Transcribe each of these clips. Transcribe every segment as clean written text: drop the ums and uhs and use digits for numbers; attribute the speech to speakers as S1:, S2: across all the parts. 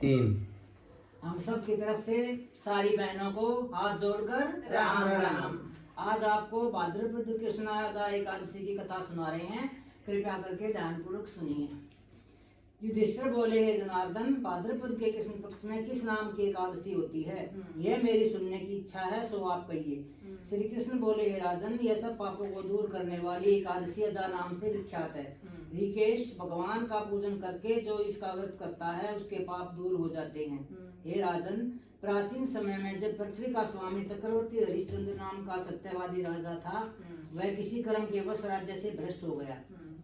S1: 3।
S2: हम सब की तरफ से सारी बहनों को हाथ जोड़कर राम राम। आज आपको भाद्रपद कृष्ण एकादशी की कथा सुना रहे हैं, कृपया करके ध्यानपूर्वक सुनिए। युधिष्ठिर बोले, हे जनार्दन, भाद्रपद के कृष्ण पक्ष में किस नाम की एकादशी होती है? यह मेरी सुनने की इच्छा है, सो आप कहिए। श्री कृष्ण बोले, हे राजन, यह सब पापों को दूर करने वाली एकादशी अजा नाम से विख्यात है। ऋषिकेश भगवान का पूजन करके जो इसका व्रत करता है उसके पाप दूर हो जाते हैं। हे राजन, प्राचीन समय में जब पृथ्वी का स्वामी चक्रवर्ती हरिश्चंद्र नाम का सत्यवादी राजा था, वह किसी कर्म के वश राज्य से भ्रष्ट हो गया।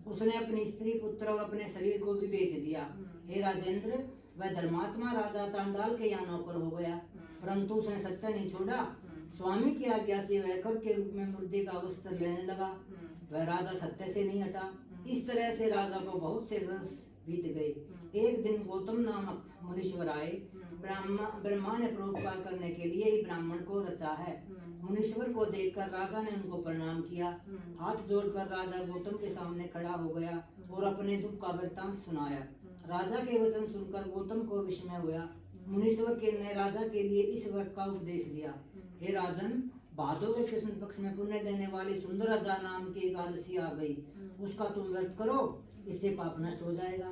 S2: उसने अपनी स्त्री, पुत्र और अपने शरीर को भी बेच दिया। हे राजेंद्र, वह धर्मात्मा राजा चांडाल के यहाँ नौकर हो गया, परंतु उसने सत्य नहीं छोड़ा। स्वामी की आज्ञा से वह कर के रूप में मुर्दे का वस्त्र लेने लगा। वह राजा सत्य से नहीं हटा। इस तरह से राजा को बहुत से वर्ष बीत गए। एक दिन गौतम नामक मुनीश्वर आए। ब्रह्मा ने परोपकार करने के लिए ही ब्राह्मण को रचा है। मुनीश्वर को देखकर राजा ने उनको प्रणाम किया। हाथ जोड़कर राजा गौतम के सामने खड़ा हो गया और अपने दुख का वृत्तांत सुनाया। राजा के वचन सुनकर गौतम को विस्मय हुआ। मुनीश्वर ने राजा के लिए इस व्रत का उपदेश दिया। हे राजन, भादों के कृष्ण पक्ष में पुण्य देने वाली सुंदर अजा नाम की एकादशी आ गई। उसका तुम व्रत करो, इससे पाप नष्ट हो जाएगा।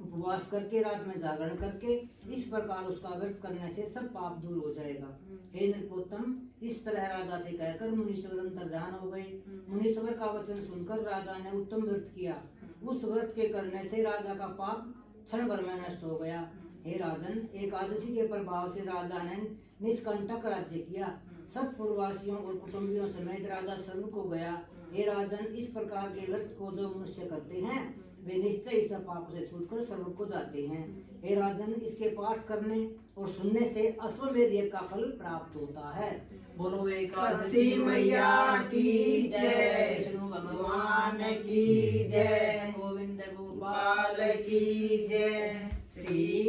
S2: उपवास करके, रात में जागरण करके, इस प्रकार उसका व्रत करने से सब पाप दूर हो जाएगा। हे नृपोत्तम, इस तरह राजा से कहकर मुनीश्वर अंतर्ध्यान हो गए। मुनीश्वर का वचन सुनकर राजा ने उत्तम व्रत किया। उस व्रत के करने से राजा का पाप क्षण भर में नष्ट हो गया। हे राजन, एकादशी के प्रभाव से राजा ने निष्कंटक राज्य किया। सब पूर्ववासियों और कुटुंबियों समेत राजा स्वर्ग को गया। हे राजन, इस प्रकार के व्रत को जो मनुष्य करते हैं वे निश्चय इस पाप से छूटकर स्वर्ग को जाते हैं। हे राजन, इसके पाठ करने और सुनने से अश्वमेध यज्ञ का फल प्राप्त होता है। बोलो एकादशी मैया की जय, विष्णु भगवान की जय, गोविंद गोपाल की जय, श्री